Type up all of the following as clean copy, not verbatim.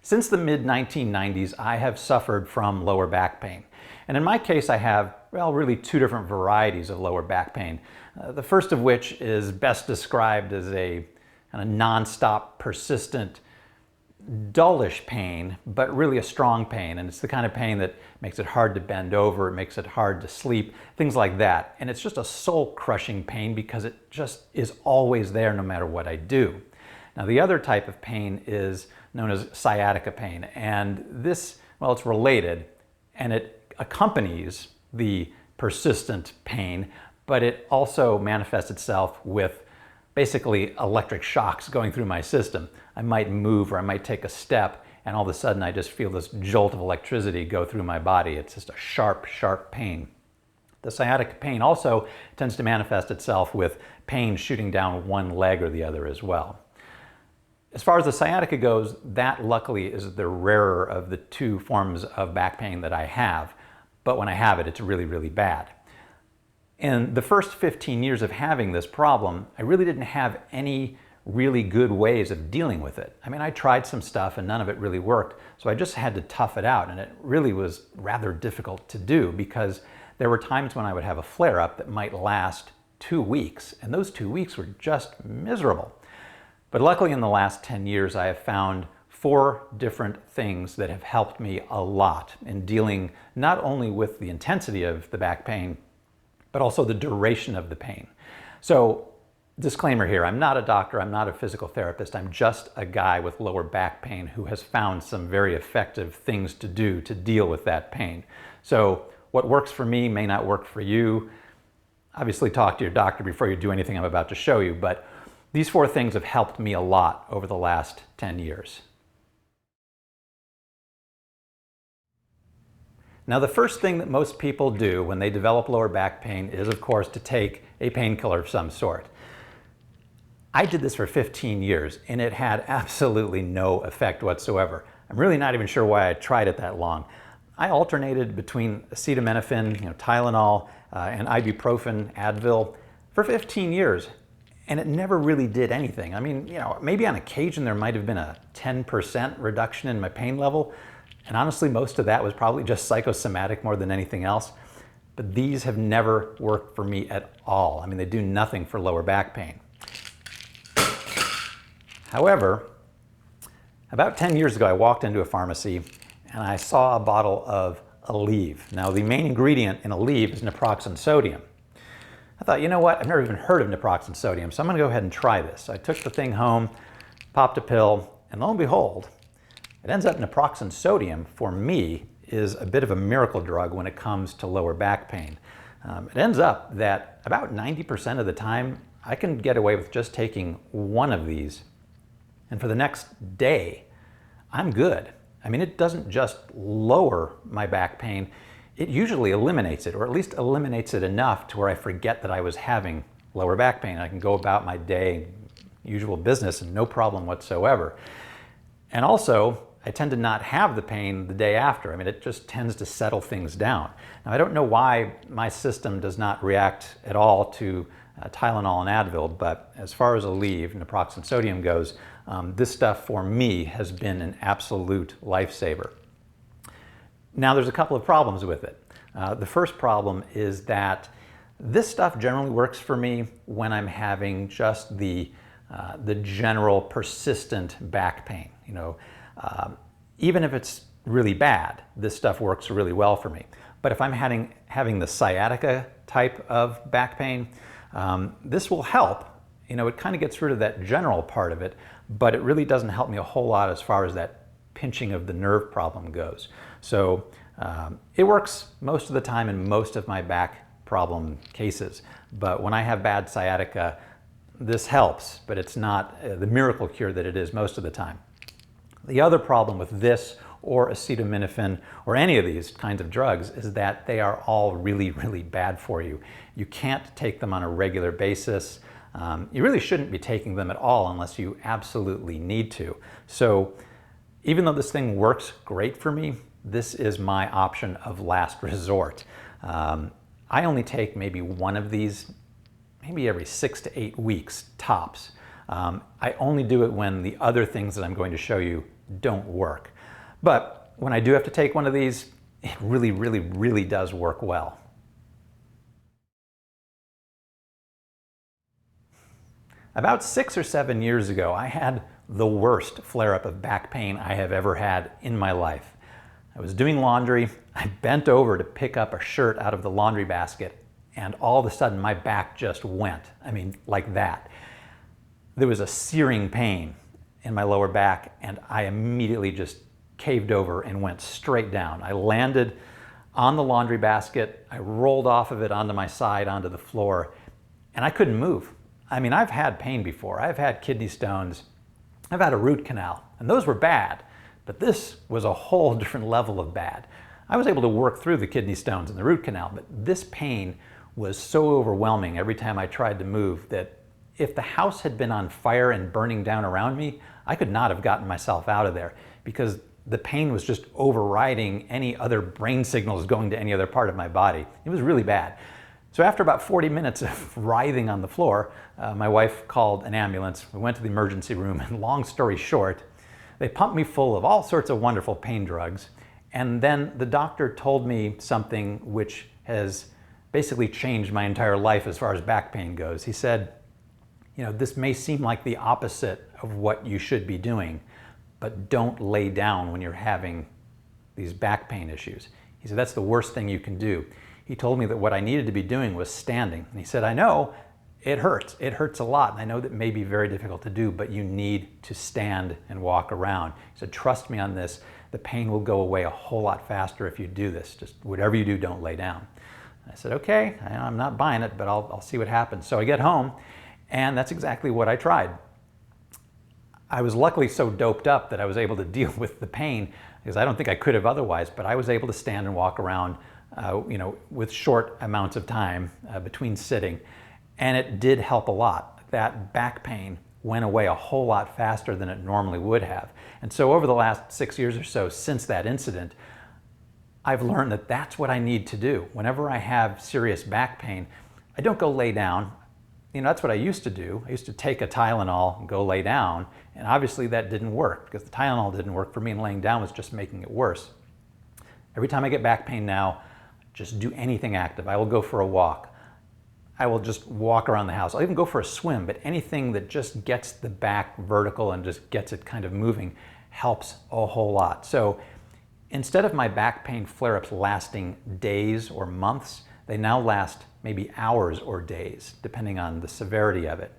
Since the mid-1990s, I have suffered from lower back pain. And in my case, I have, well, really two different varieties of lower back pain. The first of which is best described as a kind of non-stop, persistent, dullish pain, but really a strong pain. And it's the kind of pain that makes it hard to bend over, it makes it hard to sleep, things like that. And it's just a soul-crushing pain because it just is always there no matter what I do. Now, the other type of pain is known as sciatica pain. And this, well, it's related and it accompanies the persistent pain, but it also manifests itself with basically electric shocks going through my system. I might move or I might take a step and all of a sudden I just feel this jolt of electricity go through my body. It's just a sharp, sharp pain. The sciatica pain also tends to manifest itself with pain shooting down one leg or the other as well. As far as the sciatica goes, that luckily is the rarer of the two forms of back pain that I have. But when I have it, it's really, really bad. In the first 15 years of having this problem, I really didn't have any really good ways of dealing with it. I mean, I tried some stuff and none of it really worked. So I just had to tough it out. And it really was rather difficult to do because there were times when I would have a flare-up that might last 2 weeks. And those 2 weeks were just miserable. But luckily in the last 10 years, I have found 4 different things that have helped me a lot in dealing not only with the intensity of the back pain, but also the duration of the pain. So, disclaimer here, I'm not a doctor, I'm not a physical therapist, I'm just a guy with lower back pain who has found some very effective things to do to deal with that pain. So, what works for me may not work for you. Obviously talk to your doctor before you do anything I'm about to show you, but these 4 things have helped me a lot over the last 10 years. Now, the first thing that most people do when they develop lower back pain is, of course, to take a painkiller of some sort. I did this for 15 years and it had absolutely no effect whatsoever. I'm really not even sure why I tried it that long. I alternated between acetaminophen, Tylenol, and ibuprofen, Advil for 15 years. And it never really did anything. I mean, maybe on occasion there might have been a 10% reduction in my pain level. And honestly, most of that was probably just psychosomatic more than anything else. But these have never worked for me at all. I mean, they do nothing for lower back pain. However, about 10 years ago, I walked into a pharmacy and I saw a bottle of ACTIV. Now, the main ingredient in ACTIV is Naproxen Sodium. I thought, you know what, I've never even heard of Naproxen Sodium, so I'm going to go ahead and try this. So I took the thing home, popped a pill, and lo and behold, it ends up Naproxen Sodium, for me, is a bit of a miracle drug when it comes to lower back pain. It ends up that about 90% of the time, I can get away with just taking one of these. And for the next day, I'm good. I mean, it doesn't just lower my back pain, it usually eliminates it, or at least eliminates it enough to where I forget that I was having lower back pain. I can go about my day, usual business, and no problem whatsoever. And also, I tend to not have the pain the day after. I mean, it just tends to settle things down. Now, I don't know why my system does not react at all to Tylenol and Advil, but as far as ACTIV, Naproxen Sodium goes, this stuff for me has been an absolute lifesaver. Now, there's a couple of problems with it. The first problem is that this stuff generally works for me when I'm having just the general persistent back pain. Even if it's really bad, this stuff works really well for me. But if I'm having the sciatica type of back pain, this will help. It kind of gets rid of that general part of it, but it really doesn't help me a whole lot as far as that pinching of the nerve problem goes. So it works most of the time in most of my back problem cases. But when I have bad sciatica, this helps, but it's not the miracle cure that it is most of the time. The other problem with this or acetaminophen or any of these kinds of drugs is that they are all really, really bad for you. You can't take them on a regular basis. You really shouldn't be taking them at all unless you absolutely need to. So even though this thing works great for me, this is my option of last resort. I only take maybe one of these, maybe every 6 to 8 weeks tops. I only do it when the other things that I'm going to show you don't work. But when I do have to take one of these, it really, really, really does work well. About 6 or 7 years ago, I had the worst flare-up of back pain I have ever had in my life. I was doing laundry, I bent over to pick up a shirt out of the laundry basket, and all of a sudden my back just went. I mean, like that. There was a searing pain in my lower back, and I immediately just caved over and went straight down. I landed on the laundry basket, I rolled off of it onto my side, onto the floor, and I couldn't move. I mean, I've had pain before. I've had kidney stones, I've had a root canal, and those were bad, but this was a whole different level of bad. I was able to work through the kidney stones and the root canal, but this pain was so overwhelming every time I tried to move that if the house had been on fire and burning down around me, I could not have gotten myself out of there because the pain was just overriding any other brain signals going to any other part of my body. It was really bad. So after about 40 minutes of writhing on the floor, my wife called an ambulance. We went to the emergency room, and long story short, they pumped me full of all sorts of wonderful pain drugs. And then the doctor told me something which has basically changed my entire life as far as back pain goes. He said, you know, this may seem like the opposite of what you should be doing, but don't lay down when you're having these back pain issues. He said, that's the worst thing you can do. He told me that what I needed to be doing was standing. And he said, I know it hurts. It hurts a lot. And I know that may be very difficult to do, but you need to stand and walk around. He said, trust me on this. The pain will go away a whole lot faster if you do this. Just whatever you do, don't lay down. And I said, okay, I'm not buying it, but I'll see what happens. So I get home, and that's exactly what I tried. I was luckily so doped up that I was able to deal with the pain, because I don't think I could have otherwise, but I was able to stand and walk around with short amounts of time between sitting, and it did help a lot. That back pain went away a whole lot faster than it normally would have. And so over the last 6 years or so since that incident, I've learned that that's what I need to do. Whenever I have serious back pain, I don't go lay down. You know, that's what I used to do. I used to take a Tylenol and go lay down, and obviously that didn't work because the Tylenol didn't work for me, and laying down was just making it worse. Every time I get back pain now, just do anything active. I will go for a walk. I will just walk around the house. I'll even go for a swim, but anything that just gets the back vertical and just gets it kind of moving helps a whole lot. So instead of my back pain flare-ups lasting days or months, they now last maybe hours or days, depending on the severity of it.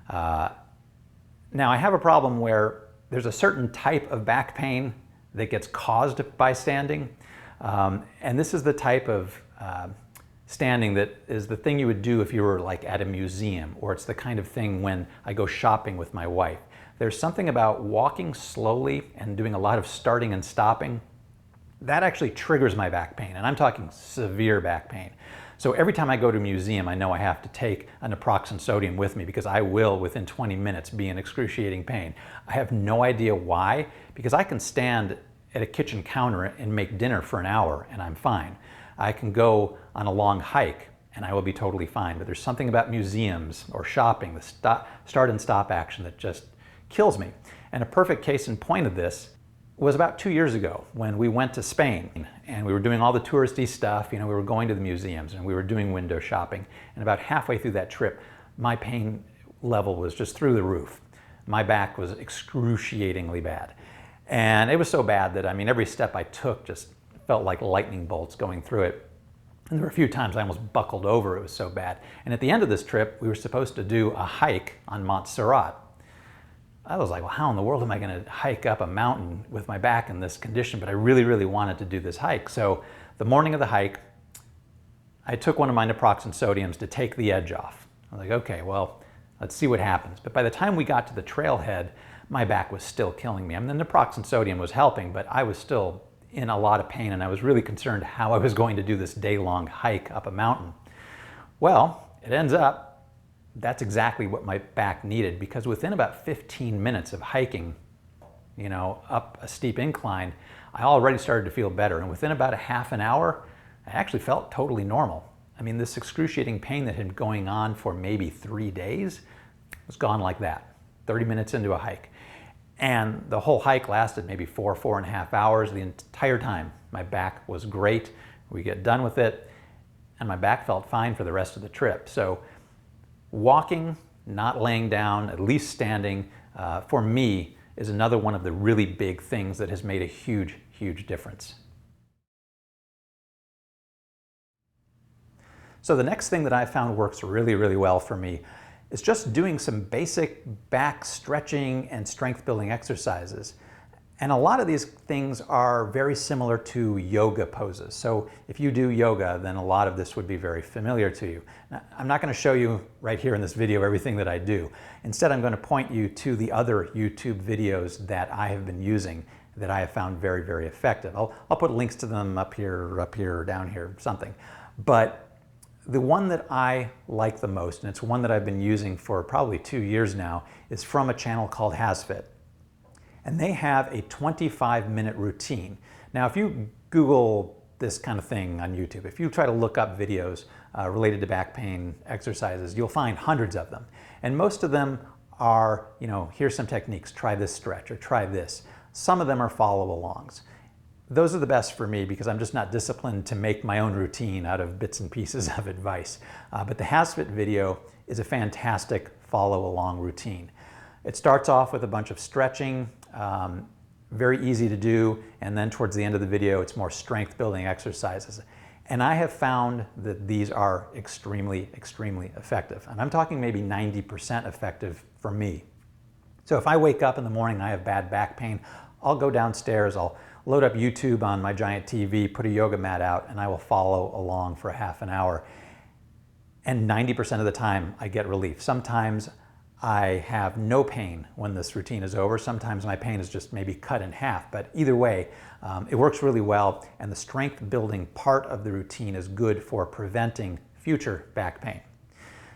Now I have a problem where there's a certain type of back pain that gets caused by standing. And this is the type of standing that is the thing you would do if you were like at a museum, or it's the kind of thing when I go shopping with my wife. There's something about walking slowly and doing a lot of starting and stopping that actually triggers my back pain, and I'm talking severe back pain. So every time I go to a museum, I know I have to take a Naproxen Sodium with me because I will, within 20 minutes, be in excruciating pain. I have no idea why, because I can stand at a kitchen counter and make dinner for an hour and I'm fine. I can go on a long hike and I will be totally fine. But there's something about museums or shopping, the start and stop action, that just kills me. And a perfect case in point of this was about 2 years ago when we went to Spain and we were doing all the touristy stuff. You know, we were going to the museums and we were doing window shopping. And about halfway through that trip, my pain level was just through the roof. My back was excruciatingly bad. And it was so bad that, I mean, every step I took just felt like lightning bolts going through it. And there were a few times I almost buckled over, it was so bad. And at the end of this trip, we were supposed to do a hike on Montserrat. I was like, well, how in the world am I going to hike up a mountain with my back in this condition? But I really, really wanted to do this hike. So the morning of the hike, I took one of my Naproxen Sodiums to take the edge off. I was like, okay, well, let's see what happens. But by the time we got to the trailhead, my back was still killing me. I mean, the Naproxen Sodium was helping, but I was still in a lot of pain, and I was really concerned how I was going to do this day-long hike up a mountain. Well, it ends up that's exactly what my back needed, because within about 15 minutes of hiking, you know, up a steep incline, I already started to feel better. And within about a half an hour, I actually felt totally normal. I mean, this excruciating pain that had been going on for maybe 3 days was gone like that. 30 minutes into a hike. And the whole hike lasted maybe 4.5 hours. The entire time, my back was great. We get done with it, and my back felt fine for the rest of the trip. So walking, not laying down, at least standing, for me, is another one of the really big things that has made a huge, huge difference. So the next thing that I found works really, really well for me is just doing some basic back stretching and strength building exercises. And a lot of these things are very similar to yoga poses. So if you do yoga, then a lot of this would be very familiar to you. Now, I'm not going to show you right here in this video everything that I do. Instead, I'm going to point you to the other YouTube videos that I have been using that I have found very, very effective. I'll put links to them up here, down here, something. But the one that I like the most, and it's one that I've been using for probably 2 years now, is from a channel called HASfit. And they have a 25-minute routine. Now, if you Google this kind of thing on YouTube, if you try to look up videos related to back pain exercises, you'll find hundreds of them. And most of them are, here's some techniques, try this stretch or try this. Some of them are follow-alongs. Those are the best for me because I'm just not disciplined to make my own routine out of bits and pieces of advice. But the HASfit video is a fantastic follow-along routine. It starts off with a bunch of stretching, very easy to do, and then towards the end of the video it's more strength building exercises. And I have found that these are extremely, extremely effective. And I'm talking maybe 90% effective for me. So if I wake up in the morning and I have bad back pain, I'll go downstairs, I'll load up YouTube on my giant TV, put a yoga mat out, and I will follow along for half an hour. And 90% of the time I get relief. Sometimes I have no pain when this routine is over. Sometimes my pain is just maybe cut in half, but either way, it works really well, and the strength building part of the routine is good for preventing future back pain.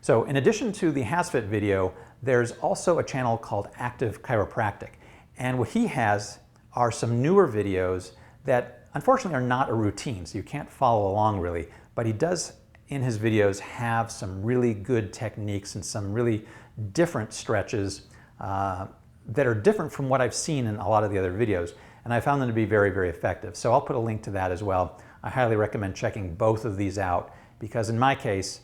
So in addition to the HASfit video, there's also a channel called ACTIV Chiropractic, and what he has are some newer videos that unfortunately are not a routine, so you can't follow along really, but he does in his videos have some really good techniques and some really different stretches that are different from what I've seen in a lot of the other videos, and I found them to be very, very effective. So I'll put a link to that as well. I highly recommend checking both of these out because in my case,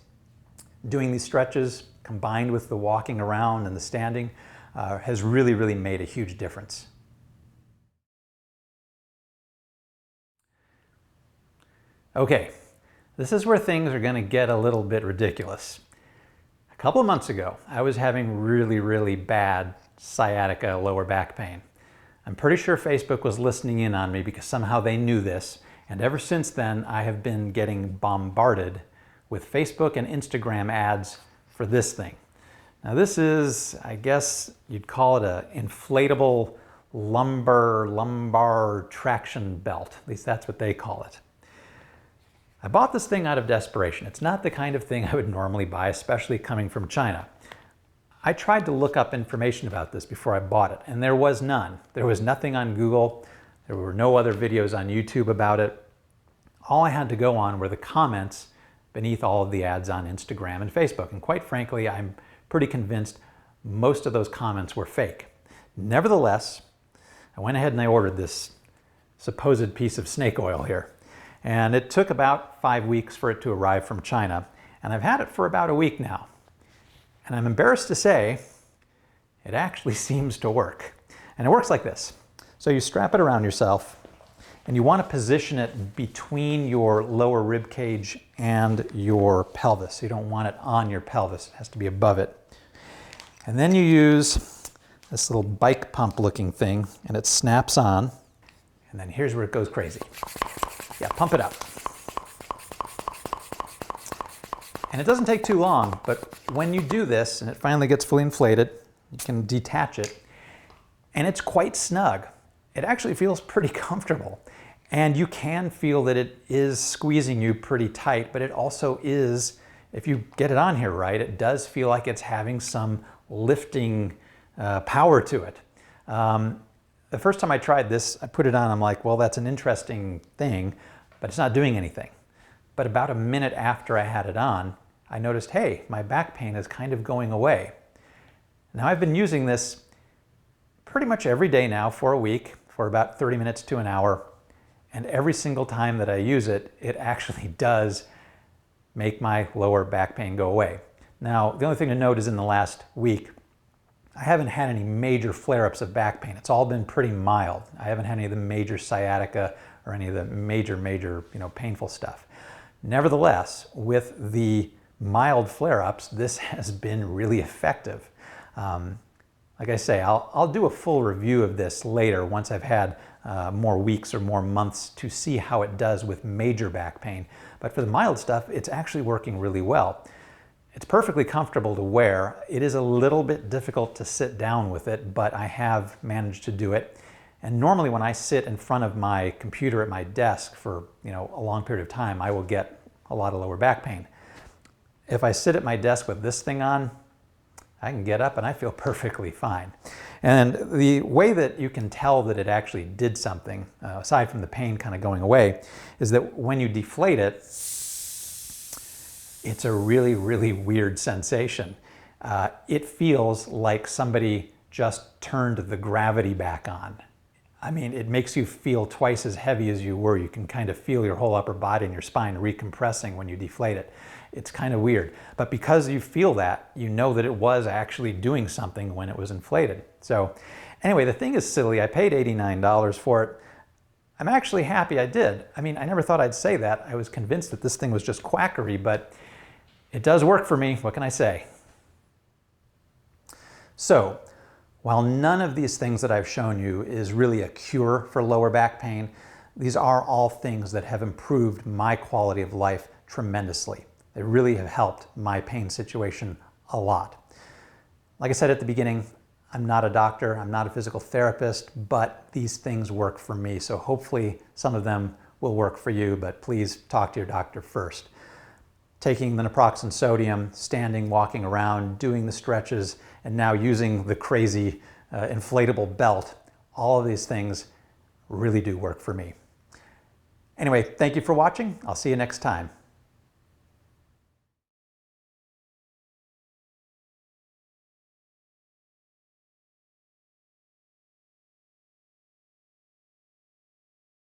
doing these stretches combined with the walking around and the standing has really, really made a huge difference. Okay, this is where things are going to get a little bit ridiculous. A couple of months ago, I was having really, really bad sciatica lower back pain. I'm pretty sure Facebook was listening in on me because somehow they knew this, and ever since then I have been getting bombarded with Facebook and Instagram ads for this thing. Now this is, I guess you'd call it an inflatable lumbar traction belt. At least that's what they call it. I bought this thing out of desperation. It's not the kind of thing I would normally buy, especially coming from China. I tried to look up information about this before I bought it, and there was none. There was nothing on Google. There were no other videos on YouTube about it. All I had to go on were the comments beneath all of the ads on Instagram and Facebook. And quite frankly, I'm pretty convinced most of those comments were fake. Nevertheless, I went ahead and I ordered this supposed piece of snake oil here. And it took about 5 weeks for it to arrive from China. And I've had it for about a week now. And I'm embarrassed to say, it actually seems to work. And it works like this. So you strap it around yourself, and you want to position it between your lower rib cage and your pelvis. You don't want it on your pelvis. It has to be above it. And then you use this little bike pump looking thing, and it snaps on. And then here's where it goes crazy. Yeah, pump it up. And it doesn't take too long, but when you do this and it finally gets fully inflated, you can detach it, and it's quite snug. It actually feels pretty comfortable. And you can feel that it is squeezing you pretty tight, but it also is, if you get it on here right, it does feel like it's having some lifting power to it. The first time I tried this, I put it on, I'm like, well, that's an interesting thing, but it's not doing anything. But about a minute after I had it on, I noticed, hey, my back pain is kind of going away. Now I've been using this pretty much every day now for a week, for about 30 minutes to an hour. And every single time that I use it, it actually does make my lower back pain go away. Now, the only thing to note is in the last week, I haven't had any major flare-ups of back pain. It's all been pretty mild. I haven't had any of the major sciatica or any of the major, painful stuff. Nevertheless, with the mild flare-ups, this has been really effective. Like I say, I'll do a full review of this later once I've had more weeks or more months to see how it does with major back pain. But for the mild stuff, it's actually working really well. It's perfectly comfortable to wear. It is a little bit difficult to sit down with it, but I have managed to do it. And normally when I sit in front of my computer at my desk for a long period of time, I will get a lot of lower back pain. If I sit at my desk with this thing on, I can get up and I feel perfectly fine. And the way that you can tell that it actually did something, aside from the pain kind of going away, is that when you deflate it, it's a really, really weird sensation. It feels like somebody just turned the gravity back on. I mean, it makes you feel twice as heavy as you were. You can kind of feel your whole upper body and your spine recompressing when you deflate it. It's kind of weird. But because you feel that, you know that it was actually doing something when it was inflated. So anyway, the thing is silly. I paid $89 for it. I'm actually happy I did. I mean, I never thought I'd say that. I was convinced that this thing was just quackery, but it does work for me. What can I say? So, while none of these things that I've shown you is really a cure for lower back pain, these are all things that have improved my quality of life tremendously. They really have helped my pain situation a lot. Like I said at the beginning, I'm not a doctor, I'm not a physical therapist, but these things work for me. So hopefully some of them will work for you, but please talk to your doctor first. Taking the Naproxen Sodium, standing, walking around, doing the stretches, and now using the crazy inflatable belt, all of these things really do work for me. Anyway, thank you for watching. I'll see you next time.